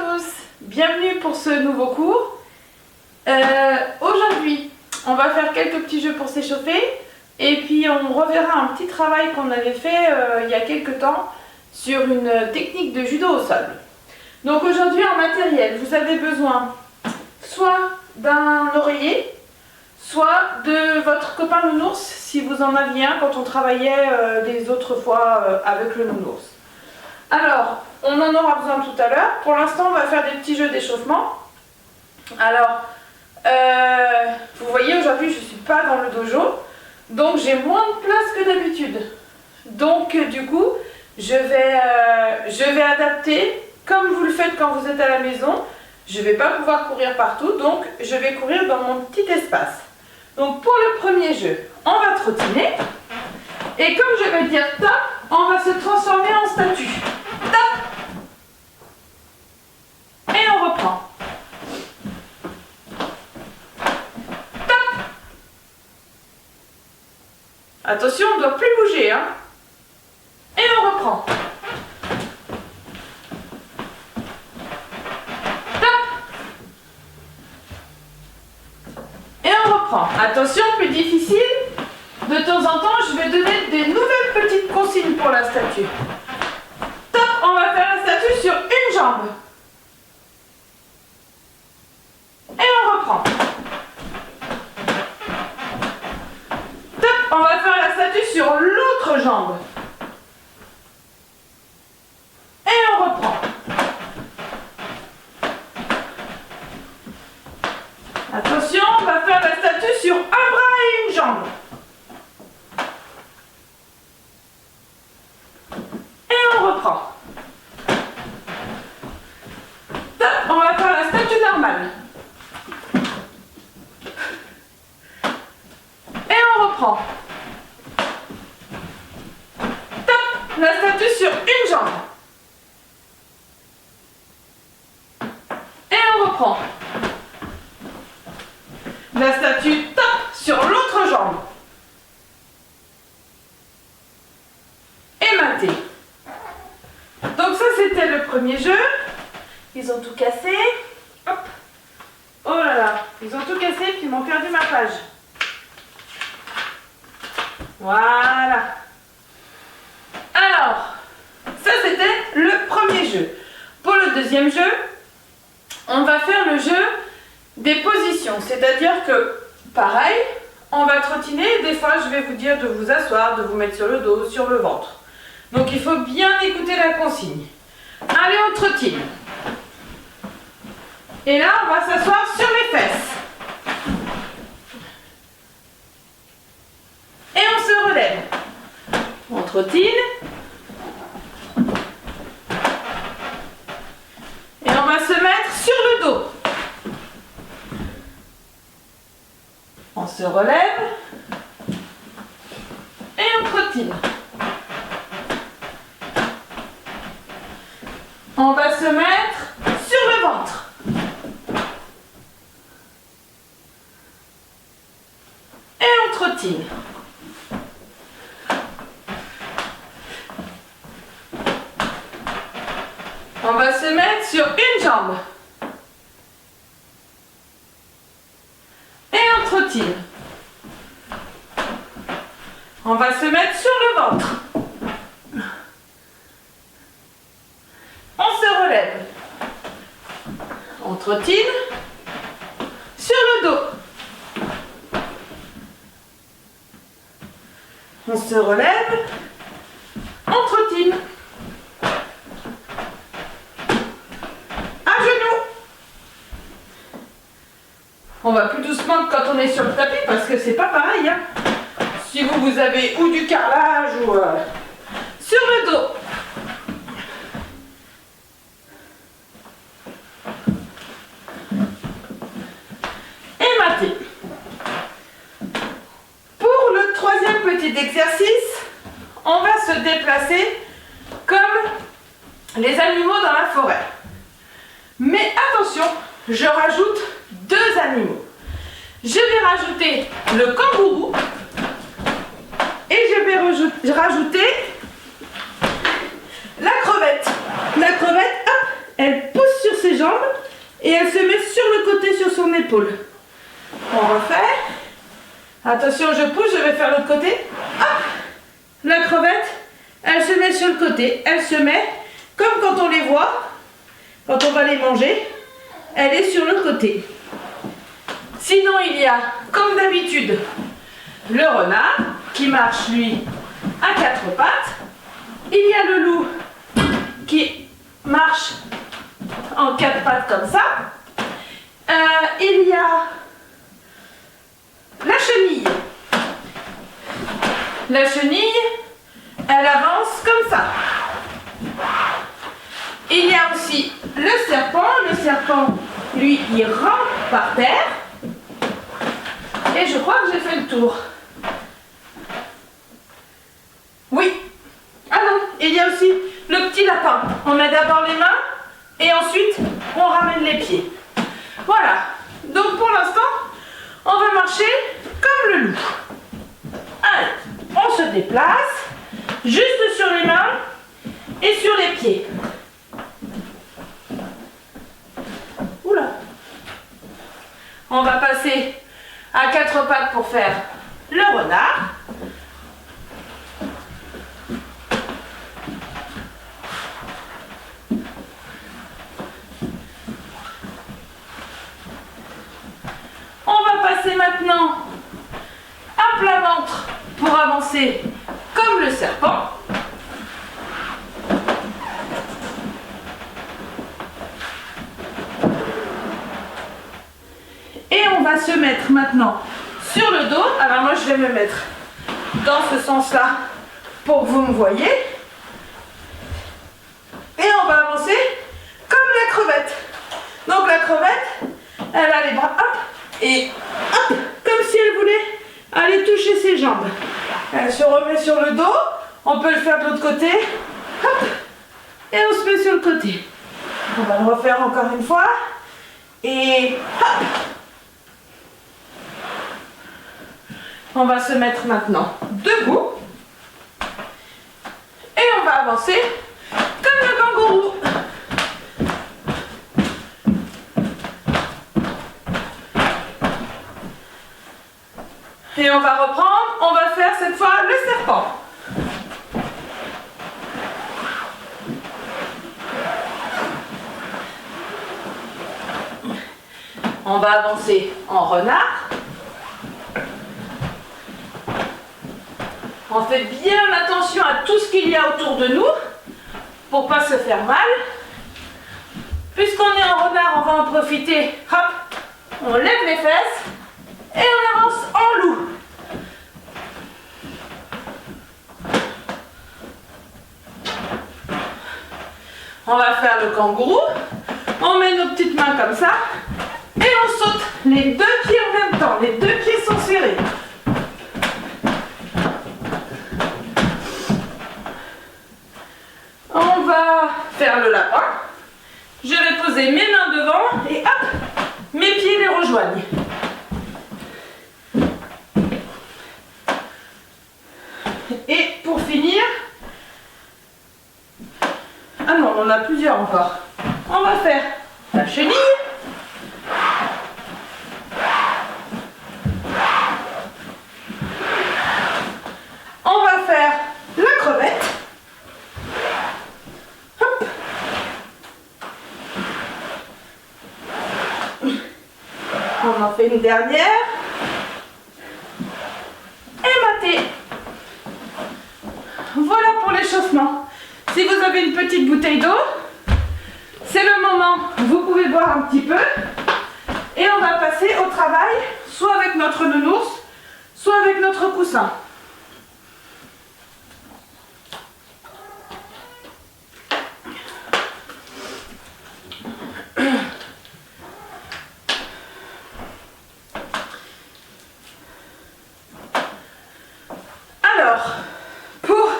tous, bienvenue pour ce nouveau cours. Aujourd'hui, on va faire quelques petits jeux pour s'échauffer et puis on reverra un petit travail qu'on avait fait il y a quelques temps sur une technique de judo au sol. Donc aujourd'hui en matériel, vous avez besoin soit d'un oreiller, soit de votre copain nounours si vous en aviez un quand on travaillait les autres fois avec le nounours. Alors, on en aura besoin tout à l'heure. Pour l'instant, on va faire des petits jeux d'échauffement. Alors, vous voyez, aujourd'hui, je ne suis pas dans le dojo, donc j'ai moins de place que d'habitude. Donc, du coup, je vais adapter, comme vous le faites quand vous êtes à la maison. Je ne vais pas pouvoir courir partout, donc je vais courir dans mon petit espace. Donc, pour le premier jeu, on va trottiner. Et comme je vais dire top, on va se transformer en statue. Top! Et on reprend. Top! Attention, on ne doit plus bouger, hein. Et on reprend. Top! Et on reprend. Attention, plus difficile. De temps en temps, je vais donner des nouvelles petites consignes pour la statue. Top, on va faire la statue sur une jambe. Et on reprend. Top, on va faire la statue sur l'autre jambe. Et on reprend. Attention, on va faire la statue sur un bras et une jambe. Reprend. Top, on va faire la statue normale. Et on reprend. Top, la statue sur une jambe. Et on reprend. La statue top sur l'autre jambe. Et maté. Donc ça c'était le premier jeu. Ils ont tout cassé. Hop. Oh là là, ils ont tout cassé puis ils m'ont perdu ma page. Voilà. Alors, ça c'était le premier jeu. Pour le deuxième jeu, on va faire le jeu des positions. C'est-à-dire que, pareil, on va trottiner. Des fois je vais vous dire de vous asseoir, de vous mettre sur le dos, sur le ventre. Donc il faut bien écouter la consigne. Allez, on trottine. Et là, on va s'asseoir sur les fesses. Et on se relève. On trottine. Et on va se mettre sur le dos. On se relève. Et on trottine. On va se mettre sur le ventre. Et on trottine. On va se mettre sur une jambe. Et on trottine. On va se mettre sur le ventre. On se relève. On trottine sur le dos. On se relève. On trottine. À genoux. On va plus doucement que quand on est sur le tapis parce que c'est pas pareil, hein. Si vous avez ou du carrelage ou sur le dos. Pour le troisième petit exercice, on va se déplacer comme les animaux dans la forêt. Mais attention, je rajoute deux animaux. Je vais rajouter le kangourou et je vais rajouter la crevette. La crevette, hop, elle pousse sur ses et elle se met sur le côté sur son épaule. On refait. Attention, je pousse, je vais faire l'autre côté. Hop. La crevette, elle se met sur le côté. Elle se met comme quand on les voit, quand on va les manger, elle est sur le côté. Sinon, il y a, comme d'habitude, le renard qui marche, lui, à quatre pattes. Il y a le loup qui marche en quatre pattes comme ça. Il y a la chenille. La chenille, elle avance comme ça. Il y a aussi le serpent. Le serpent, lui, il rampe par terre. Et je crois que j'ai fait le tour. Oui. Ah non, il y a aussi le petit lapin. On met d'abord les mains et ensuite on ramène les pieds. Voilà. Donc pour l'instant, on va marcher comme le loup. Allez, on se déplace juste sur les mains et sur les pieds. Oula. On va passer à quatre pattes pour faire le renard. On va passer maintenant à plat ventre pour avancer comme le serpent. Et on va se mettre maintenant sur le dos. Alors moi je vais me mettre dans ce sens-là pour que vous me voyez. Et on va avancer comme la crevette. Donc la crevette, elle a les bras, hop, et hop, comme si elle voulait aller toucher ses jambes. Elle se remet sur le dos. On peut le faire de l'autre côté. Hop, et on se met sur le côté. On va le refaire encore une fois. Et hop. On va se mettre maintenant debout. Et on va avancer comme le kangourou. Et on va reprendre. On va faire cette fois le serpent. On va avancer en renard. On fait bien attention à tout ce qu'il y a autour de nous pour pas se faire mal. Puisqu'on est en renard, on va en profiter. Hop, on lève les fesses et on avance en loup. On va faire le kangourou. On met nos petites mains comme ça et on saute les deux pieds en même temps. Les deux pieds sont serrés. On va faire le lapin. Je vais poser mes mains devant et hop, mes pieds les rejoignent. Et pour finir, ah non, on en a plusieurs encore. On va faire la chenille. On va faire la crevette. Hop. On en fait une dernière. Et maté. Voilà pour l'échauffement. Si vous avez une petite bouteille d'eau, c'est le moment, vous pouvez boire un petit peu. Et on va passer au travail, soit avec notre nounours, soit avec notre coussin. Alors, pour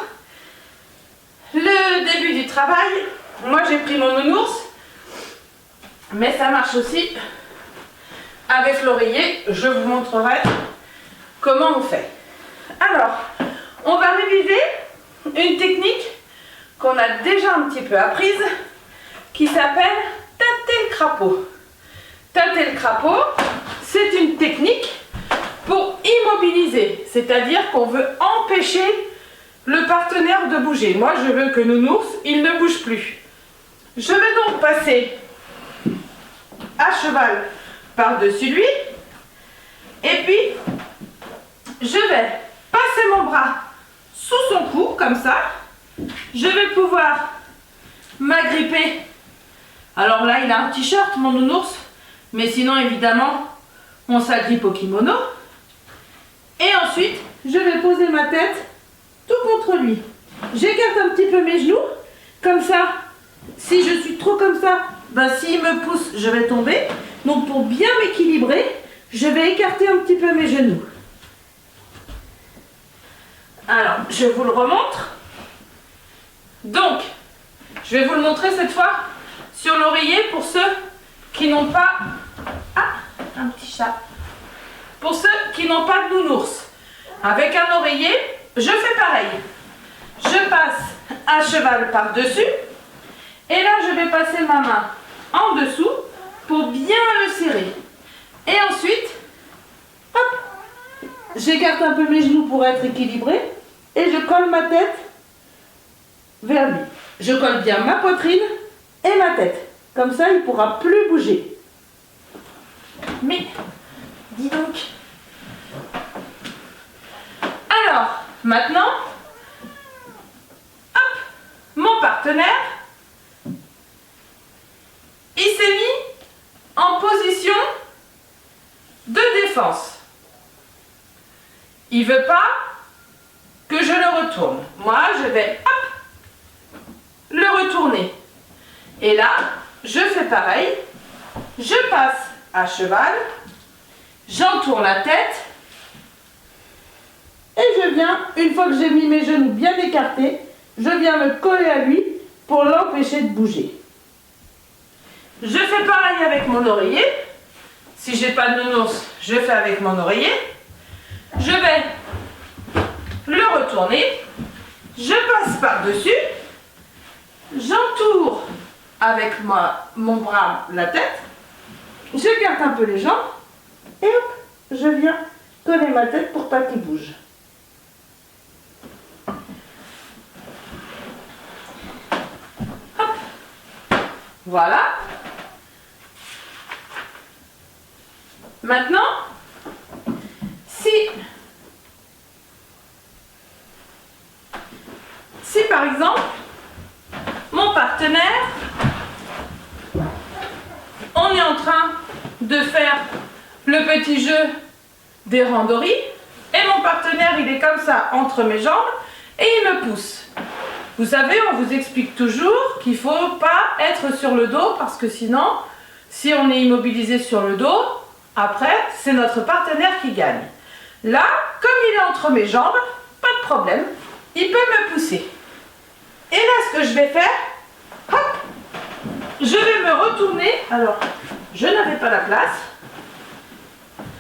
le début du travail, moi j'ai pris mon nounours, mais ça marche aussi avec l'oreiller. Je vous montrerai comment on fait. Alors, on va réviser une technique qu'on a déjà un petit peu apprise, qui s'appelle tâter le crapaud. Tâter le crapaud, c'est une technique pour immobiliser, c'est-à-dire qu'on veut empêcher le partenaire de bouger. Moi, je veux que Nounours, il ne bouge plus. Je vais donc passer à cheval par-dessus lui. Et puis, je vais passer mon bras sous son cou, comme ça. Je vais pouvoir m'agripper. Alors là, il a un t-shirt, mon Nounours. Mais sinon, évidemment, on s'agrippe au kimono. Et ensuite, je vais poser ma tête tout contre lui. J'écarte un petit peu mes genoux. Comme ça, si je suis trop comme ça, ben, s'il me pousse, je vais tomber. Donc, pour bien m'équilibrer, je vais écarter un petit peu mes genoux. Alors, je vous le remontre. Donc, je vais vous le montrer cette fois sur l'oreiller pour ceux qui n'ont pas... Ah, un petit chat. Pour ceux qui n'ont pas de Nounours. Avec un oreiller, je fais pareil. Je passe à cheval par-dessus. Et là, je vais passer ma main en dessous pour bien le serrer. Et ensuite, hop, j'écarte un peu mes genoux pour être équilibré. Et je colle ma tête vers lui. Je colle bien ma poitrine et ma tête. Comme ça, il ne pourra plus bouger. Mais, dis donc. Alors, maintenant, hop, mon partenaire, il s'est mis en position de défense. Il ne veut pas que je le retourne. Moi, je vais, hop, le retourner. Et là, je fais pareil. Je passe à cheval. J'entoure la tête. Et je viens, une fois que j'ai mis mes genoux bien écartés, je viens me coller à lui pour l'empêcher de bouger. Je fais pareil avec mon oreiller. Si j'ai pas de Nounours, je fais avec mon oreiller. Je vais le retourner. Je passe par-dessus. J'entoure avec mon bras la tête. Je garde un peu les jambes. Et hop, je viens coller ma tête pour pas qu'il bouge. Hop. Voilà. Maintenant, si par exemple, mon partenaire, on est en train de faire le petit jeu des randonnées et mon partenaire, il est comme ça entre mes jambes et il me pousse. Vous savez, on vous explique toujours qu'il ne faut pas être sur le dos parce que sinon, si on est immobilisé sur le dos, après, c'est notre partenaire qui gagne. Là, comme il est entre mes jambes, pas de problème, il peut me pousser. Et là, ce que je vais faire, hop, je vais me retourner. Alors, je n'avais pas la place.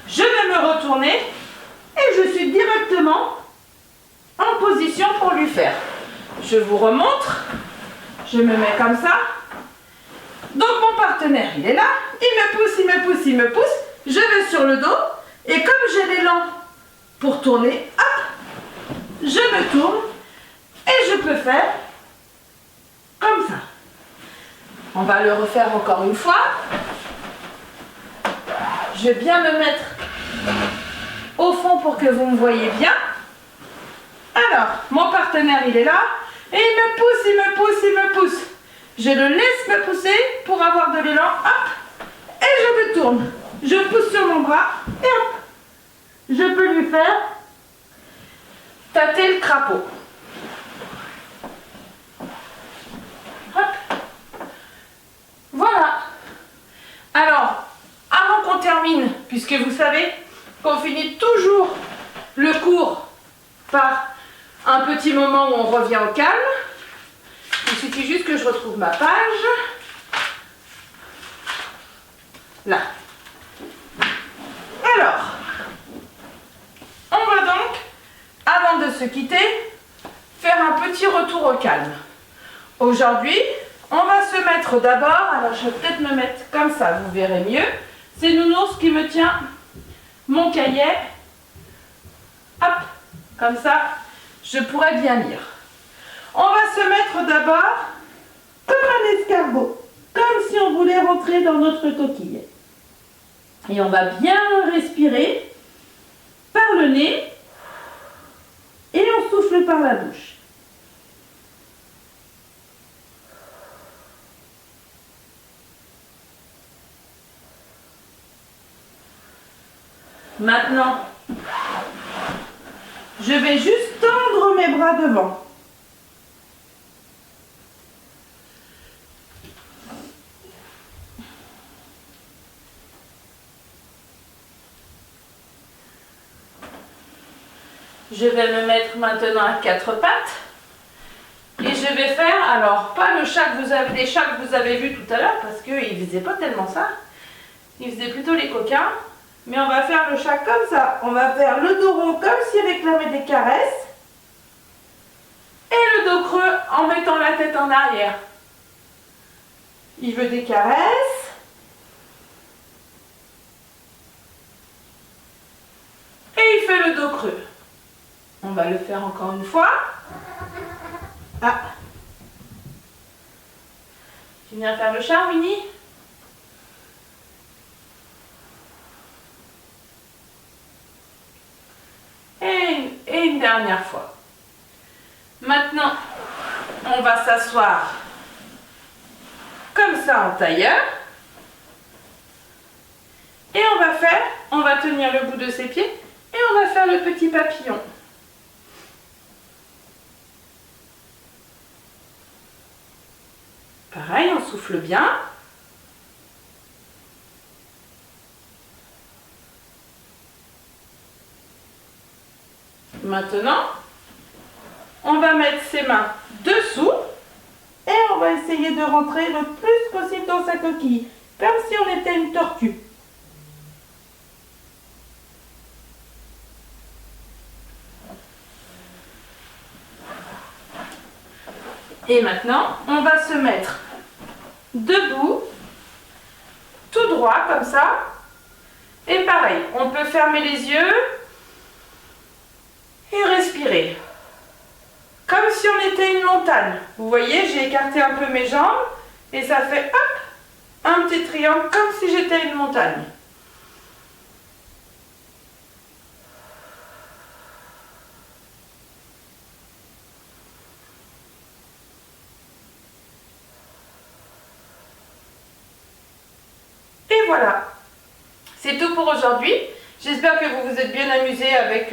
Je vais me retourner et je suis directement en position pour lui faire. Je vous remontre. Je me mets comme ça. Donc, mon partenaire, il est là. Il me pousse, il me pousse, il me pousse. Je vais sur le dos. Et comme j'ai l'élan pour tourner, hop, je me tourne et je peux faire comme ça. On va le refaire encore une fois. Je vais bien me mettre au fond pour que vous me voyez bien. Alors, mon partenaire, il est là. Et il me pousse, il me pousse, il me pousse. Je le laisse me pousser pour avoir de l'élan. Hop. Et je me tourne. Je pousse sur mon bras. Et hop. Je peux lui faire tâter le crapaud. Hop. Voilà. Alors, avant qu'on termine, puisque vous savez qu'on finit toujours le cours par un petit moment où on revient au calme, il suffit juste que je retrouve ma page. Là. Alors, on va donc, avant de se quitter, faire un petit retour au calme. Aujourd'hui, on va se mettre d'abord, alors je vais peut-être me mettre comme ça, vous verrez mieux. c'est Nounours qui me tient mon cahier. Hop, comme ça, je pourrais bien lire. On va se mettre d'abord comme un escargot, comme si on voulait rentrer dans notre coquille. Et on va bien respirer par le nez et on souffle par la bouche. Maintenant, je vais juste tendre mes bras devant. Je vais me mettre maintenant à quatre pattes et je vais faire, alors pas le chat que vous avez, les chats que vous avez vus tout à l'heure parce qu'ils ne faisaient pas tellement ça, ils faisaient plutôt les coquins, mais on va faire le chat comme ça, on va faire le dos rond comme s'il réclamait des caresses et le dos creux en mettant la tête en arrière. Il veut des caresses et il fait le dos creux. On va le faire encore une fois. Ah. Tu viens faire le chat, Winnie? Et une dernière fois. Maintenant, on va s'asseoir comme ça en tailleur. Et on va tenir le bout de ses pieds et on va faire le petit papillon. Pareil, on souffle bien. Maintenant, on va mettre ses mains dessous et on va essayer de rentrer le plus possible dans sa coquille, comme si on était une tortue. Et maintenant, on va se mettre debout, tout droit comme ça. Et pareil, on peut fermer les yeux et respirer. Comme si on était une montagne. Vous voyez, j'ai écarté un peu mes jambes et ça fait hop, un petit triangle comme si j'étais une montagne. Et voilà, c'est tout pour aujourd'hui. J'espère que vous vous êtes bien amusés avec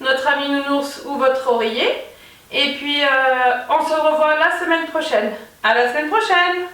notre ami Nounours ou votre oreiller. Et puis, on se revoit la semaine prochaine. À la semaine prochaine!